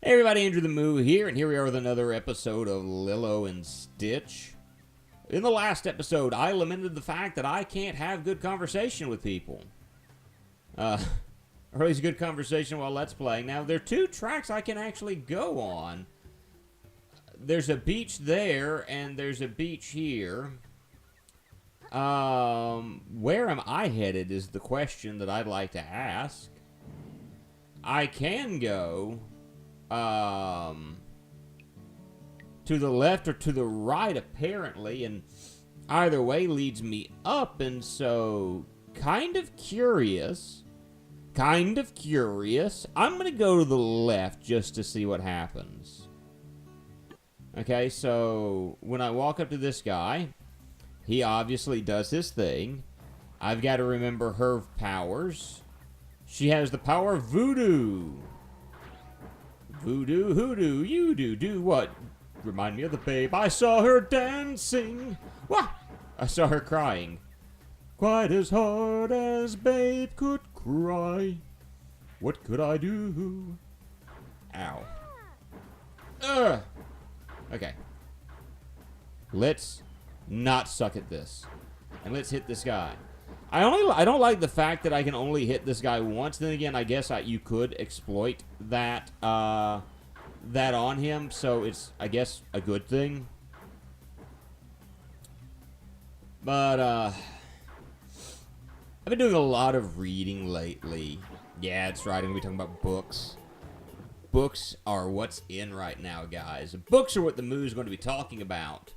Hey everybody, Andrew the Moo here, and here we are with another episode of Lilo and Stitch. In the last episode, I lamented the fact that I can't have good conversation with people. Or at least good conversation while Let's Playing. Now, there are two tracks I can actually go on. There's a beach there, and there's a beach here. Where am I headed is the question that I'd like to ask. I can go to the left or to the right, apparently, and either way leads me up, and so kind of curious. I'm gonna go to the left just to see what happens. Okay, so when I walk up to this guy, he obviously does his thing. I've got to remember her powers. She has the power of voodoo. Voodoo, hoodoo, you do what? Remind me of the babe. I saw her dancing. What? I saw her crying. Quite as hard as babe could cry. What could I do? Ow. Ugh. Okay. Let's not suck at this. And let's hit this guy. I don't like the fact that I can only hit this guy once. Then again, I guess you could exploit that that on him, so it's, I guess, a good thing. But I've been doing a lot of reading lately. Yeah, that's right. I'm gonna be talking about books. Books are what's in right now, guys. Books are what the Moo's going to be talking about.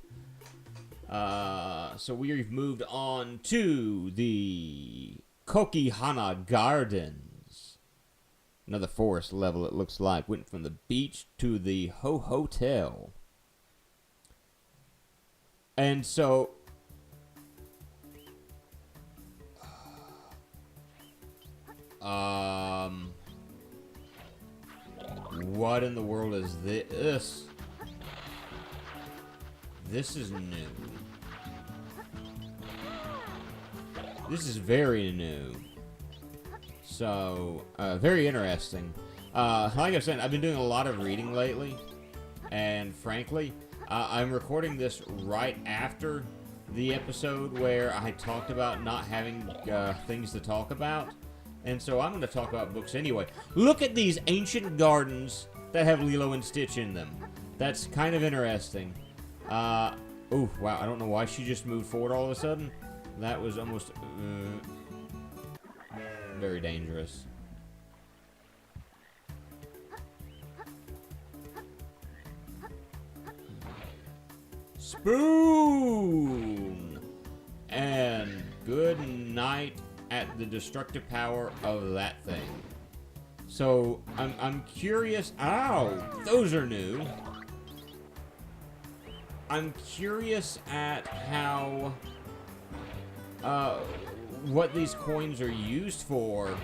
So we've moved on to the Kokihana Gardens. Another forest level, it looks like. Went from the beach to the Hotel. And so... what in the world is this? This is new. This is very new. So, very interesting. Like I said, I've been doing a lot of reading lately. And frankly, I'm recording this right after the episode where I talked about not having things to talk about. And so I'm going to talk about books anyway. Look at these ancient gardens that have Lilo and Stitch in them. That's kind of interesting. Oh, wow, I don't know why she just moved forward all of a sudden. That was almost very dangerous. Spoon! And good night at the destructive power of that thing. So, I'm curious. Ow! Those are new. I'm curious at how, what these coins are used for.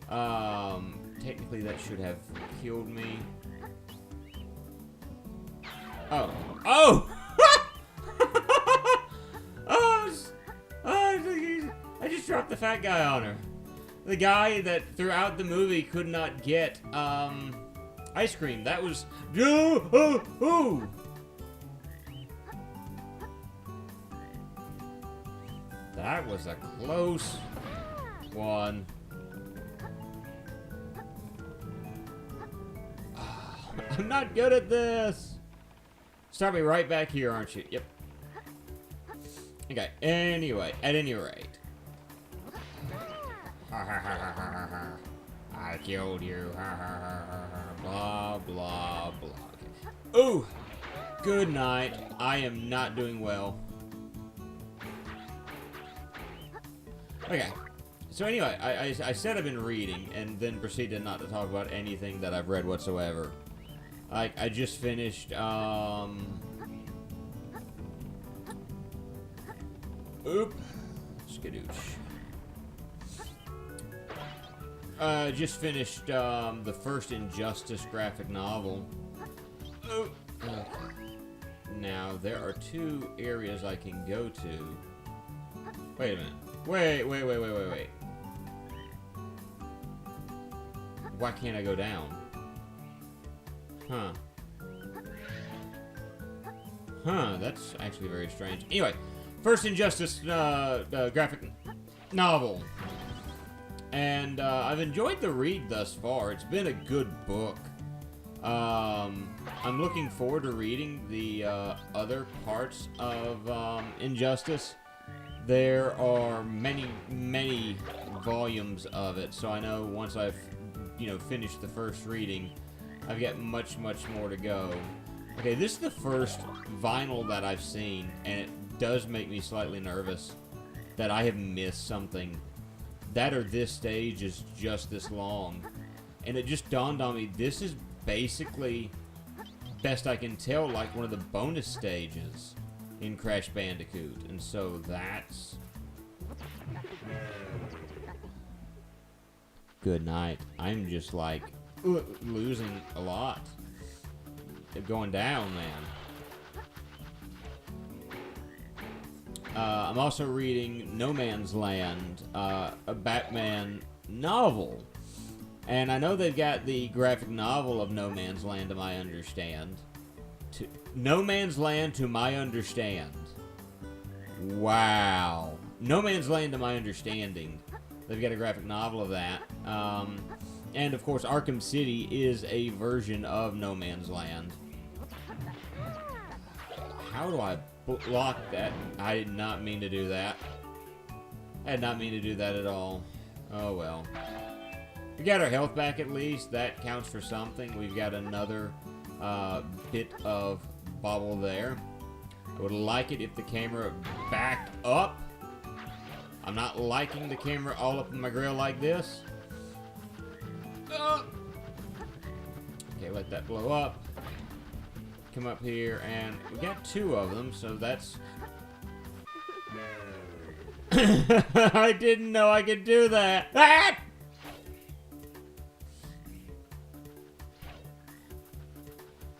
Technically that should have killed me. Oh. Oh! I just dropped the fat guy on her. The guy that throughout the movie could not get, ice cream. That was... That was a close one. I'm not good at this. Start me right back here, aren't you? Yep. Okay, anyway, at any rate. I killed you. Blah, blah, blah. Okay. Ooh! Good night. I am not doing well. Okay, so anyway, I said I've been reading, and then proceeded not to talk about anything that I've read whatsoever. Like, I just finished, Oop. Skadoosh. Just finished, the first Injustice graphic novel. Oop. Okay. Now, there are two areas I can go to. Wait a minute. Wait. Why can't I go down? Huh. Huh, that's actually very strange. Anyway, first Injustice graphic novel. And I've enjoyed the read thus far. It's been a good book. I'm looking forward to reading the other parts of Injustice. There are many, many volumes of it, so I know once I've, finished the first reading, I've got much, much more to go. Okay, this is the first vinyl that I've seen, and it does make me slightly nervous that I have missed something. That or this stage is just this long. And it just dawned on me, this is basically, best I can tell, like one of the bonus stages in Crash Bandicoot. And so that's... Good night. I'm just like, losing a lot. Going down, man. I'm also reading No Man's Land, a Batman novel. And I know they've got the graphic novel of No Man's Land, to my understand. No Man's Land, to my understand. Wow. No Man's Land, to my understanding. They've got a graphic novel of that. And, of course, Arkham City is a version of No Man's Land. How do I block that? I did not mean to do that. I did not mean to do that at all. Oh, well. We got our health back at least. That counts for something. We've got another bit of bobble there. I would like it if the camera backed up. I'm not liking the camera all up in my grill like this. Okay, let that blow up. Come up here, and we got two of them, so that's... I didn't know I could do that. Ah!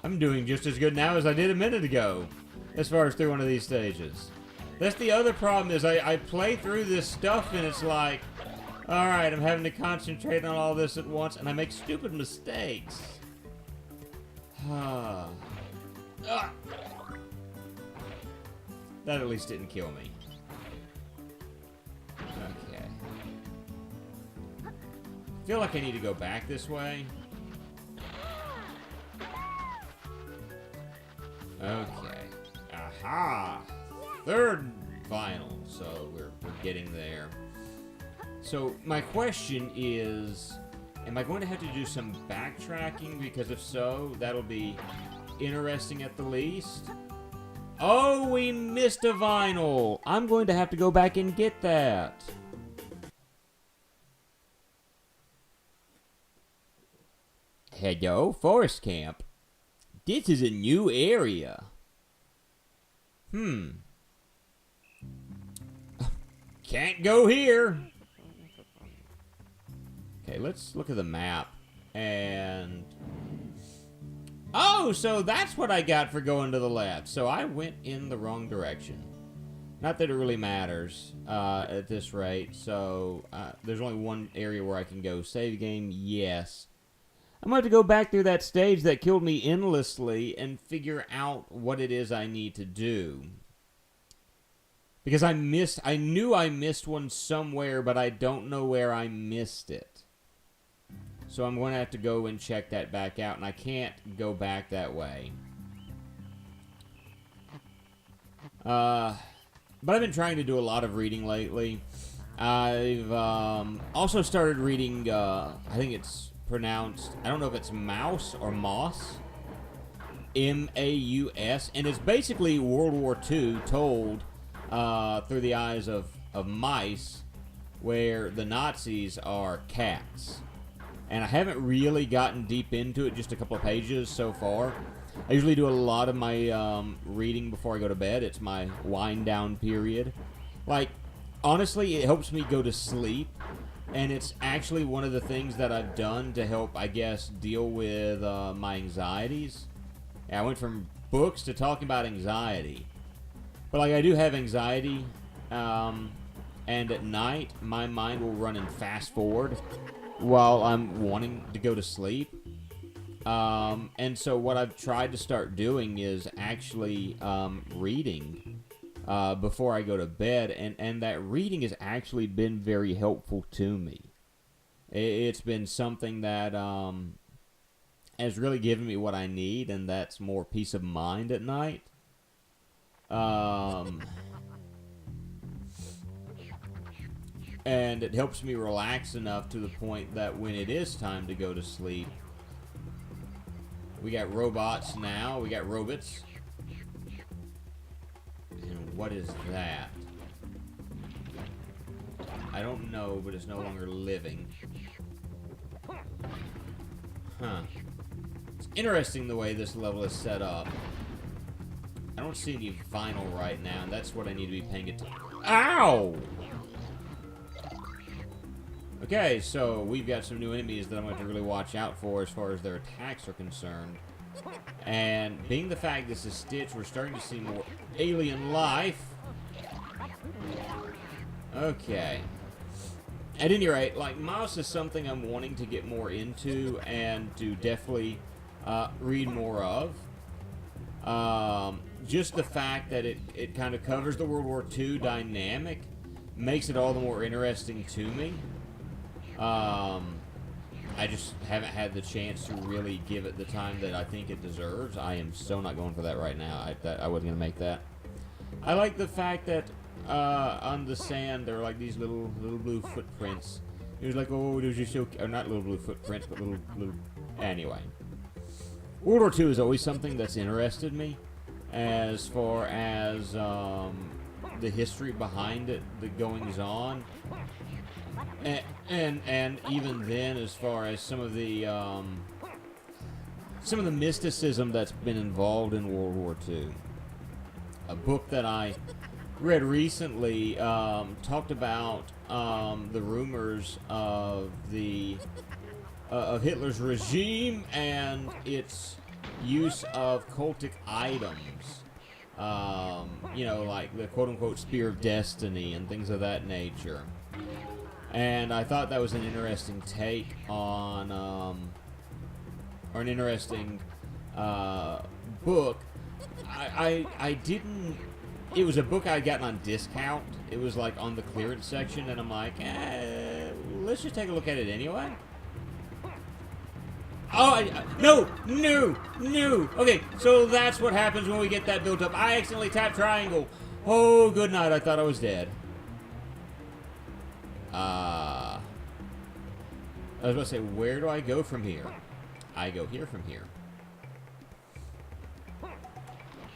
I'm doing just as good now as I did a minute ago, as far as through one of these stages. That's the other problem, is I play through this stuff, and it's like, alright, I'm having to concentrate on all this at once, and I make stupid mistakes. That at least didn't kill me. Okay. I feel like I need to go back this way. Okay. Aha! Third vinyl. So we're getting there. So my question is, am I going to have to do some backtracking? Because if so, that'll be interesting at the least. Oh, we missed a vinyl. I'm going to have to go back and get that. Hello, Forest Camp. This is a new area. Can't go here. Okay, let's look at the map. And... oh, so that's what I got for going to the left. So I went in the wrong direction. Not that it really matters at this rate. So there's only one area where I can go. Save game, yes. I'm going to go back through that stage that killed me endlessly and figure out what it is I need to do. Because I knew I missed one somewhere, but I don't know where I missed it. So I'm going to have to go and check that back out, and I can't go back that way. But I've been trying to do a lot of reading lately. I've also started reading, I think it's pronounced, I don't know if it's Mouse or Moss. M-A-U-S. And it's basically World War II told through the eyes of mice, where the Nazis are cats. And I haven't really gotten deep into it, just a couple of pages so far. I usually do a lot of my reading before I go to bed. It's my wind down period. Like, honestly, it helps me go to sleep. And it's actually one of the things that I've done to help, I guess, deal with my anxieties. And I went from books to talking about anxiety. But, like, I do have anxiety. And at night, my mind will run in fast forward while I'm wanting to go to sleep. And so what I've tried to start doing is actually reading before I go to bed, and that reading has actually been very helpful to me. It's been something that has really given me what I need, and that's more peace of mind at night. And it helps me relax enough to the point that when it is time to go to sleep, we got robots now. We got robots. And what is that? I don't know, but it's no longer living. Huh. It's interesting the way this level is set up. I don't see any vinyl right now, and that's what I need to be paying attention. Ow! Okay, so we've got some new enemies that I'm going to have to really watch out for as far as their attacks are concerned. And being the fact this is Stitch, we're starting to see more alien life. Okay. At any rate, like, Mouse is something I'm wanting to get more into and to definitely read more of. Just the fact that it kind of covers the World War II dynamic makes it all the more interesting to me. I just haven't had the chance to really give it the time that I think it deserves. I am so not going for that right now. I wasn't going to make that. I like the fact that on the sand there are like these little blue footprints. It was like, oh, those are so... Or not little blue footprints, but little... Anyway. World War II is always something that's interested me as far as the history behind it, the goings-on. And even then, as far as some of the mysticism that's been involved in World War II. A book that I read recently talked about the rumors of of Hitler's regime and its use of cultic items. You know, like the quote-unquote Spear of Destiny and things of that nature. And I thought that was an interesting take on, or an interesting book. I didn't... It was a book I had gotten on discount. It was like on the clearance section, and I'm like, let's just take a look at it anyway. Oh, no. Okay, so that's what happens when we get that built up. I accidentally tapped triangle. Oh, good night. I thought I was dead. I was about to say, where do I go from here? I go here from here.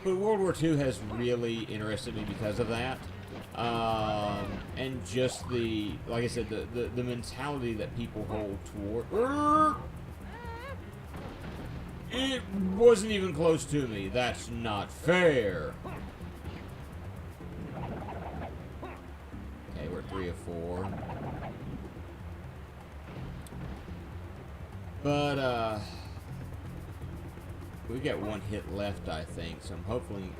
But World War II has really interested me because of that. And just the, like I said, the mentality that people hold toward... It wasn't even close to me. That's not fair. Okay, we're 3 of 4. But, we've got 1 hit left, I think, so I'm hoping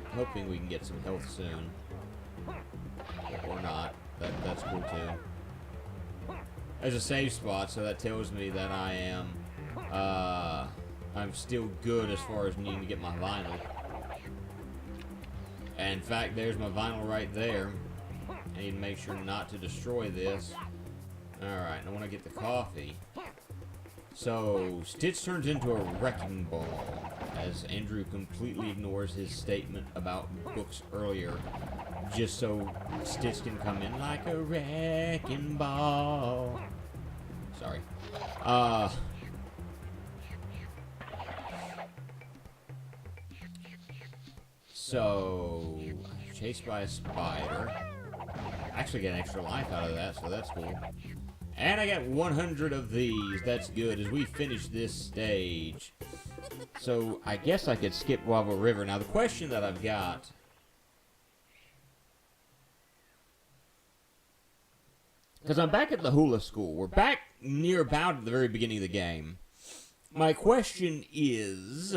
we can get some health soon. Or not. That's cool, too. There's a save spot, so that tells me that I am, I'm still good as far as needing to get my vinyl. And in fact, there's my vinyl right there. I need to make sure not to destroy this. Alright, I want to get the coffee. So, Stitch turns into a wrecking ball, as Andrew completely ignores his statement about books earlier, just so Stitch can come in like a wrecking ball. Sorry. So, chased by a spider. Actually get an extra life out of that, so that's cool. And I got 100 of these. That's good as we finish this stage. So, I guess I could skip Wobble River. Now, the question that I've got... Because I'm back at the hula school. We're back near about at the very beginning of the game. My question is...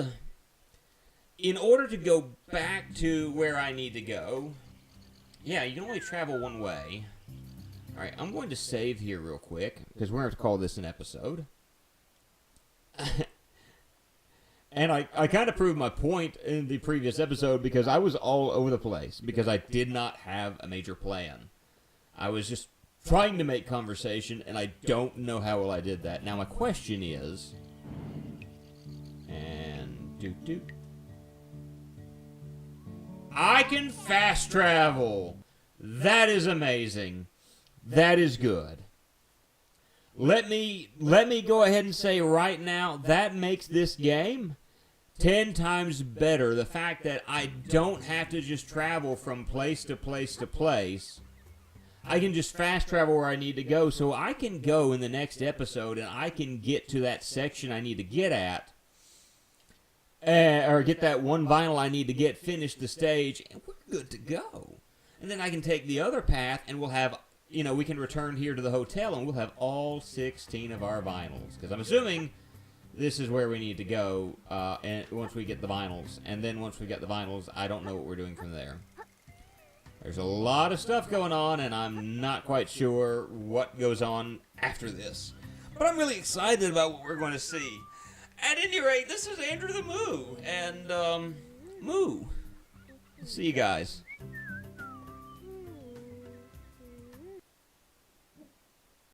In order to go back to where I need to go... Yeah, you can only travel one way. Alright, I'm going to save here real quick, because we're going to have to call this an episode. And I kind of proved my point in the previous episode because I was all over the place because I did not have a major plan. I was just trying to make conversation, and I don't know how well I did that. Now, my question is... And... doot. I can fast travel! That is amazing. That is good. Let me go ahead and say right now, that makes this game 10 times better. The fact that I don't have to just travel from place to place to place. I can just fast travel where I need to go, so I can go in the next episode and I can get to that section I need to get at, or get that one vinyl I need to get, finish the stage, and we're good to go. And then I can take the other path and we'll have, we can return here to the hotel and we'll have all 16 of our vinyls. Because I'm assuming this is where we need to go and once we get the vinyls. And then once we get the vinyls, I don't know what we're doing from there. There's a lot of stuff going on, and I'm not quite sure what goes on after this. But I'm really excited about what we're going to see. At any rate, this is Andrew the Moo, and, Moo. See you guys.